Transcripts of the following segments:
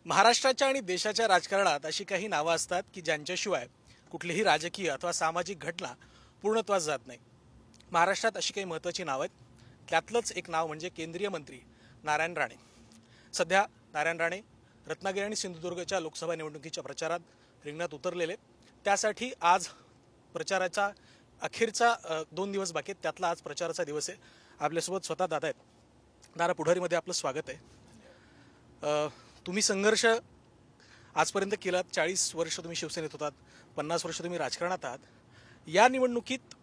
महाराष्ट्राच्या आणि देशाच्या राजकारणात अशी काही नावं असतात की ज्यांच्याशिवाय कुठलीही राजकीय अथवा सामाजिक घटना पूर्णत्वास जात नाही। महाराष्ट्रात अशी काही महत्त्वाची नावं आहेत। त्यातलंच एक नाव म्हणजे केंद्रीय मंत्री नारायण राणे। सध्या नारायण राणे रत्नागिरी आणि सिंधुदुर्गच्या लोकसभा निवडणुकीच्या प्रचारात रिंगणात उतरलेले। त्यासाठी आज प्रचाराचा अखेरचा 2 दिवस बाकी आहेत, त्यातला आज प्रचाराचा दिवस आहे। आपल्यासोबत स्वतः दादा आहेत। दादा, पुढारीमध्ये आपलं स्वागत आहे। तुम्ही संघर्ष आजपर्यंत केलात, 40 वर्ष तुम्ही शिवसेनेत होतात, 50 वर्ष तुम्ही राजकारणात आहात। या निवडणुकीत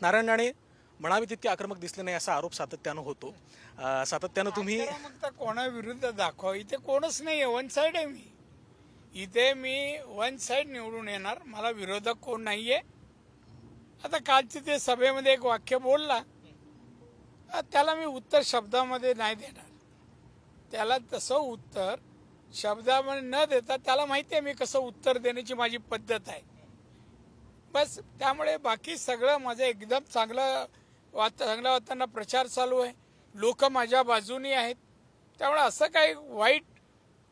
नारायण राणे म्हणावे तितके आक्रमक दिसले नाही असा आरोप सातत्यानं होतो। सातत्यानं तुम्ही कोणाविरुद्ध दाखवा, इथे कोणच नाही आहे, वन साइड आहे। मी वन साइड निवडून येणार, मला विरोधक कोण नाहीये। आता कालचे ते सभेमध्ये एक वाक्य बोलला, त्याला मी उत्तर शब्दामध्ये नाही देणार। त्याला तसं उत्तर शब्दामध्ये न देता त्याला माहिती आहे मी कसं उत्तर देण्याची माझी पद्धत आहे। बस त्यामुळे बाकी सगळं माझं एकदम चांगला वाताना प्रचार चालू आहे, लोक माझ्या बाजूनी आहेत। त्यामुळे असं काही वाईट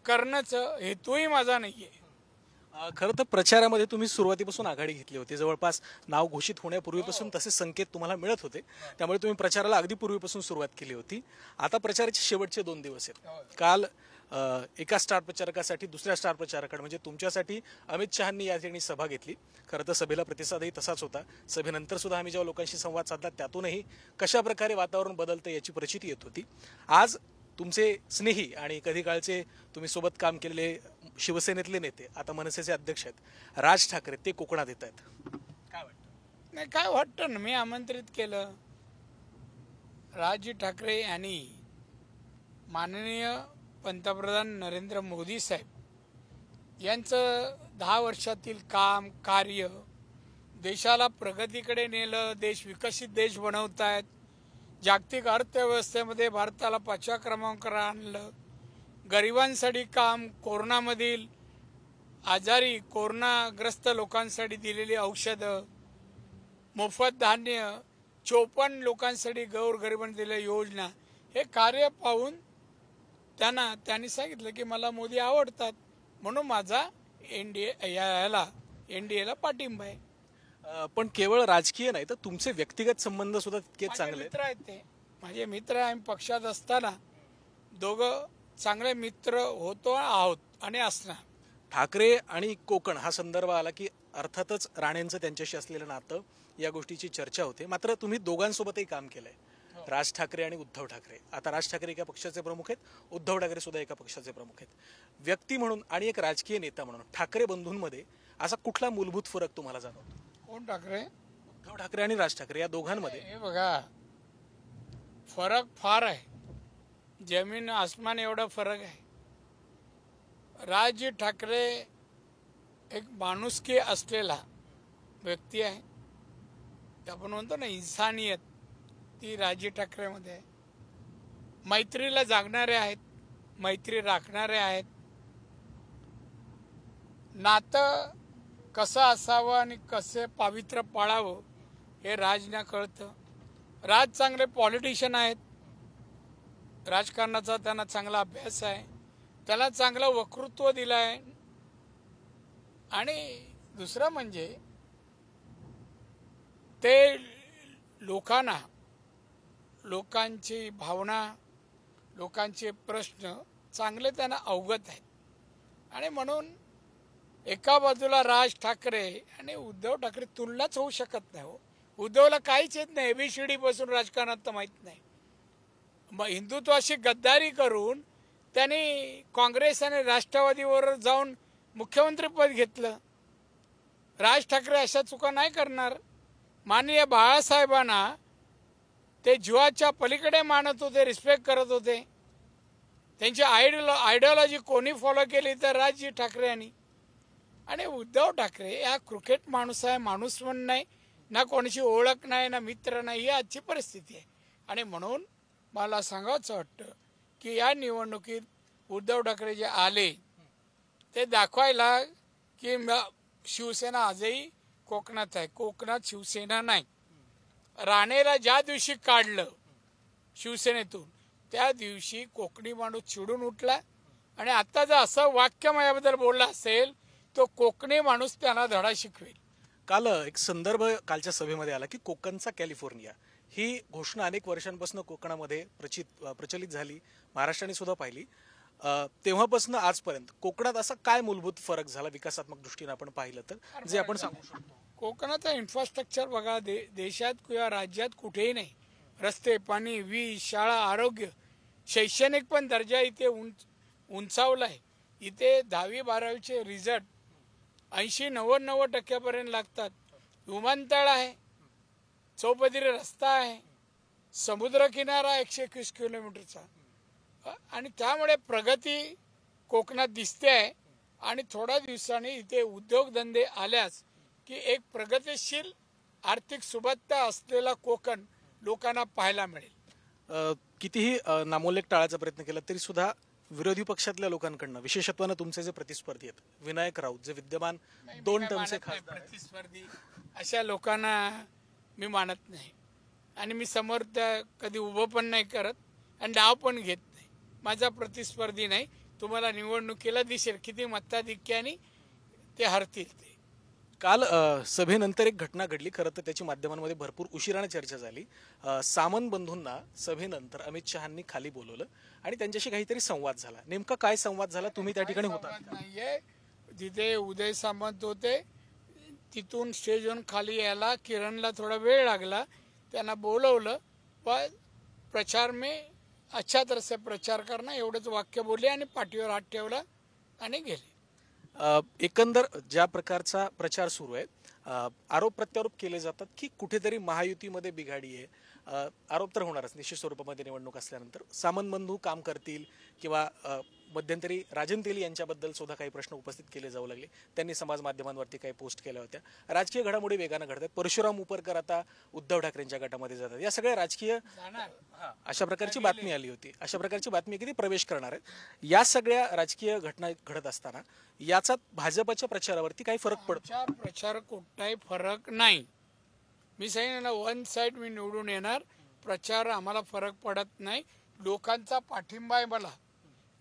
करण्याचं हेतूही माझा नाहीये। खरं तर प्रचारामध्ये तुम्ही सुरुवातीपासून आघाडी घेतली होती, जवळपास नाव घोषित होण्यापूर्वीपासून तसे संकेत तुम्हाला मिळत होते, त्यामुळे तुम्ही प्रचाराला अगदी पूर्वीपासून सुरुवात केली होती। आता प्रचाराचे शेवटचे 2 दिवस आहेत। काल एका स्टार प्रचारकासाठी दुसऱ्या स्टार प्रचारकाकडे म्हणजे तुमच्यासाठी अमित शहांनी या ठिकाणी सभा घेतली। खरं तर सभेला प्रतिसादही तसाच होता। सभेनंतर सुद्धा आम्ही जेव्हा लोकांशी संवाद साधला त्यातूनही कशा प्रकारे वातावरण बदलतं याची प्रचिती येत होती। आज तुमचे स्नेही आणि कधी काळचे तुम्ही सोबत काम केलेले शिवसेनेतले नेते, आता मनसेचे अध्यक्ष आहेत राज ठाकरे, ते कोकणात येत आहेत। काय वाटतं? नाही, काय वाटतं ना, मी आमंत्रित केलं। राज ठाकरे यांनी माननीय पंतप्रधान नरेंद्र मोदी साहेब यांचं 10 वर्षातील काम कार्य देशाला प्रगतीकडे नेलं, देश विकसित देश बनवतायत, जागतिक अर्थव्यवस्थेमध्ये भारताला 5व्या क्रमांकावर आणलं, गरिबांसाठी काम, कोरोनामधील आजारी कोरोनाग्रस्त लोकांसाठी दिलेली औषधं, मोफत धान्य, 54 लोकांसाठी गोरगरिबांना दिलेल्या योजना, हे कार्य पाहून त्यांनी सांगितलं की मला मोदी आवडतात, म्हणून माझा एनडीएला पाठिंबा आहे। पण केवळ राजकीय नाही तर तुमचे व्यक्तिगत संबंध सुद्धा तितकेच चांगले मित्र आहेत, ते माझे मित्र आहे। आम्ही पक्षात असताना दोघं चांगले मित्र होतो आहोत आणि असणार। ठाकरे आणि कोकण हा संदर्भ आला की अर्थातच राणेंचं त्यांच्याशी असलेलं नातं, या गोष्टीची चर्चा होते। मात्र तुम्ही दोघांसोबतही काम केलंय, राज ठाकरे आणि उद्धव ठाकरे। आता राज ठाकरे एका पक्षाचे प्रमुख आहेत, उद्धव ठाकरे सुद्धा एका पक्षाचे प्रमुख आहेत। व्यक्ती म्हणून आणि एक राजकीय नेता म्हणून ठाकरे बंधूंमध्ये असा कुठला मूलभूत फरक तुम्हाला जाणवतो? कोण ठाकरे? उद्धव ठाकरे आणि राज ठाकरे या दोघांमध्ये हे बघा, फरक फार आहे, जमीन आसमान एवढा फरक आहे। राज ठाकरे एक माणुसकी असलेला व्यक्ती आहे, आपण म्हणतो ना इन्सानियत, ती राज ठाकरेमध्ये आहे। मैत्रीला जागणारे आहेत, मैत्री राखणारे आहेत। नातं कसं असावं आणि कसे पावित्र्य पाळावं हे राजना कळतं। राज चांगले पॉलिटिशियन आहेत, राजकारणाचा त्यांना चांगला अभ्यास आहे, त्याला चांगलं वक्तृत्व दिलं आहे। आणि दुसरं म्हणजे ते लोकांची भावना, लोकांचे प्रश्न चांगले त्यांना अवगत आहेत। आणि म्हणून एका बाजूला राज ठाकरे आणि उद्धव ठाकरे तुलनाच होऊ शकत नाही हो। उद्धवला काहीच येत नाही, ABCD पासून राजकारणात तर माहीत नाही। मग हिंदुत्वाशी गद्दारी करून त्यांनी काँग्रेस आणि राष्ट्रवादीवर जाऊन मुख्यमंत्रीपद घेतलं। राज ठाकरे अशा चुका नाही करणार। माननीय बाळासाहेबांना ते जीवाच्या पलीकडे मानत होते, रिस्पेक्ट करत होते। त्यांची आयडिओलॉजी कोणी फॉलो केली तर राज ठाकरे यांनी। आणि उद्धव ठाकरे हा क्रिकेट माणूस आहे, माणूस पण नाही, ना कोणाची ओळख नाही, ना मित्र नाही, ही आजची परिस्थिती आहे। आणि म्हणून मला सांगायचं वाटतं की या निवडणुकीत उद्धव ठाकरे जे आले ते दाखवायला की शिवसेना आजही कोकणात आहे, कोकणात शिवसेना नाही। राणेला ज्या दिवशी काढलं शिवसेनेतून त्या दिवशी कोकणी माणूस चिडून उठला आणि आता जर असं वाक्य माझ्याबद्दल बोलला असेल तो कोकणी माणूस त्यांना धडा शिकवेल. काल एक संदर्भ कालच्या सभेमध्ये आला की कोकणचा कॅलिफोर्निया ही घोषणा अनेक वर्षांपासून कोकणामध्ये प्रचलित झाली, महाराष्ट्राने सुद्धा पाहिली. तेव्हापासून आजपर्यंत कोकणात असा काय मूलभूत फरक झाला विकासात्मक दृष्टीने आपण पाहिलं तर जे आपण सांगू शकतो? कोकणाचा इन्फ्रास्ट्रक्चर बघा, देशात किंवा राज्यात कुठेही नाही. रस्ते, पाणी, वीज, शाळा, आरोग्य, शैक्षणिक पण दर्जा इथे उंचावला आहे. इथे 10वी-12वीचे रिझल्ट 80-90% लागतात. विमानतळ आहे, चौपदरी रस्ता आहे, समुद्रकिनारा 121 किलोमीटरचा, आणि त्यामुळे प्रगती कोकणात दिसते आहे. आणि थोड्या दिवसांनी इथे उद्योगधंदे आल्यास की एक प्रगतिशील आर्थिक सुबत्ता असलेला कोकण लोकांना पाहायला मिळेल. कितीही नामोल्लेख टाळायचा प्रयत्न केला तरी सुद्धा विरोधी पक्षातल्या लोकांकडनं, विशेषत्वानं तुमचे जे प्रतिस्पर्धी आहेत विनायक राऊत, जे विद्यमान 2 टर्मचे खासदार, प्रतिस्पर्धी अशा लोकांना मी मानत नाही. आणि मी समोर त्या कधी उभं पण नाही करत आणि डाव पण घेत नाही. माझा प्रतिस्पर्धी नाही. तुम्हाला निवडणुकीला दिसेल किती मताधिक्याने ते हरतील. ते काल सभेनंतर एक घटना घडली. खरं तर त्याची माध्यमांमध्ये भरपूर उशिराने चर्चा झाली. सामंत बंधूंना सभेनंतर अमित शहांनी खाली बोलवलं आणि त्यांच्याशी काहीतरी संवाद झाला. नेमका काय संवाद झाला? तुम्ही त्या ठिकाणी होता? नाहीये. तिथे उदय सामंत होते. तिथून स्टेजवरून खाली यायला किरणला थोडा वेळ लागला. त्यांना बोलवलं, पण प्रचार में अच्छा तरह से प्रचार करना एवढंच वाक्य बोलले आणि पाठीवर हात ठेवला आणि गेले. एकंदर ज्या प्रकारचा प्रचार सुरू आहे, आरोप प्रत्यारोप केले जातात की कुठेतरी महायुतीमध्ये बिघाडी आहे. आरोप तर होणारच निश्चित स्वरूपामध्ये निवडणूक असल्यानंतर. सामंत बंधू काम करतील किंवा मध्यंतरी राजन तेली यांच्याबद्दल सुद्धा काही प्रश्न उपस्थित केले जाऊ लागले. त्यांनी समाज माध्यमांवरती काही पोस्ट केल्या होत्या. राजकीय घडामोडी वेगानं घडतात. परशुराम उपरकर आता उद्धव ठाकरेंच्या गटामध्ये जातात. या सगळ्या राजकीय अशा प्रकारची बातमी आली होती. अशा प्रकारची बातमी किती प्रवेश करणार आहेत. या सगळ्या राजकीय घटना घडत असताना याचा भाजपच्या प्रचारावरती काही फरक पडतो? प्रचार कुठलाही फरक नाही. मी सांगितलं ना, वन साइड मी निवडून येणार. प्रचार आम्हाला फरक पडत नाही. लोकांचा पाठिंबा आहे मला,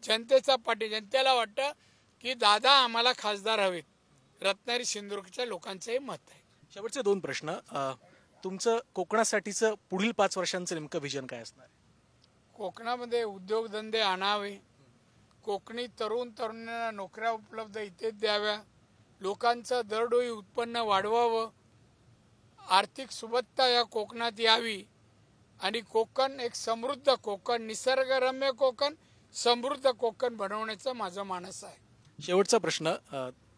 जनतेचा पाठिंबा. जनतेला वाटतं की दादा आम्हाला खासदार हवेत. रत्नागिरी सिंधुदुर्गच्या लोकांचंही मत आहे. शेवटचे 2 प्रश्न. तुमचं कोकणासाठीचं पुढील 5 वर्षांचं नेमकं विजन काय असणार? कोकणामध्ये उद्योगधंदे आणावे, कोकणी तरुणांना नोकऱ्या उपलब्ध इथेच द्याव्या, लोकांचं दरडोई उत्पन्न वाढवावं, आर्थिक सुबत्ता या कोकणात यावी आणि कोकण एक समृद्ध कोकण, निसर्गरम्य कोकण, समृद्ध कोकण बनवण्याचं माझं मानस आहे. शेवटचा प्रश्न.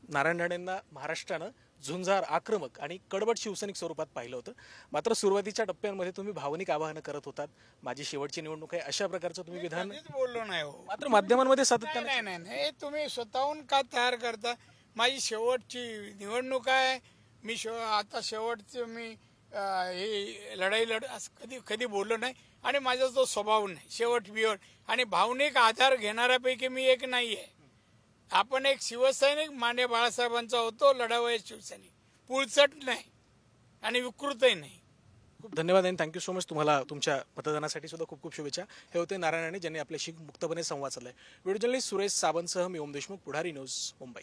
नारायण राणेंना महाराष्ट्रानं झुंजार, आक्रमक आणि कडवट शिवसैनिक स्वरूपात पाहिलं होतं. मात्र सुरुवातीच्या टप्प्यांमध्ये तुम्ही भावनिक आवाहनं करत होतात. माझी शेवटची निवडणूक आहे अशा प्रकारचं तुम्ही विधान बोललो नाही हो. मात्र माध्यमांमध्ये सातत्याने नाही, तुम्ही स्वतःहून का तयार करता? माझी शेवटची निवडणूक आहे. मी आता शेवटचं मी हे लढाई असं कधी बोललो नाही आणि माझा तो स्वभाव नाही. शेवट बिवट आणि भावनिक आधार घेणाऱ्यापैकी मी एक नाही आहे. आपण एक शिवसैनिक मान्य बाळासाहेबांचा होतो, लढावया शिवसैनिक, पुळचट नाही आणि विकृतही नाही. खूप धन्यवाद आणि थँक्यू सो मच. तुम्हाला तुमच्या मतदानासाठी सुद्धा खूप खूप शुभेच्छा. हे होते नारायण राणे ज्यांनी आपल्याशी मुक्तपणे संवाद साधलाय. व्हिडिओ जर्नलिस्ट सुरेश सावंतसह मी ओम देशमुख, पुढारी न्यूज, मुंबई.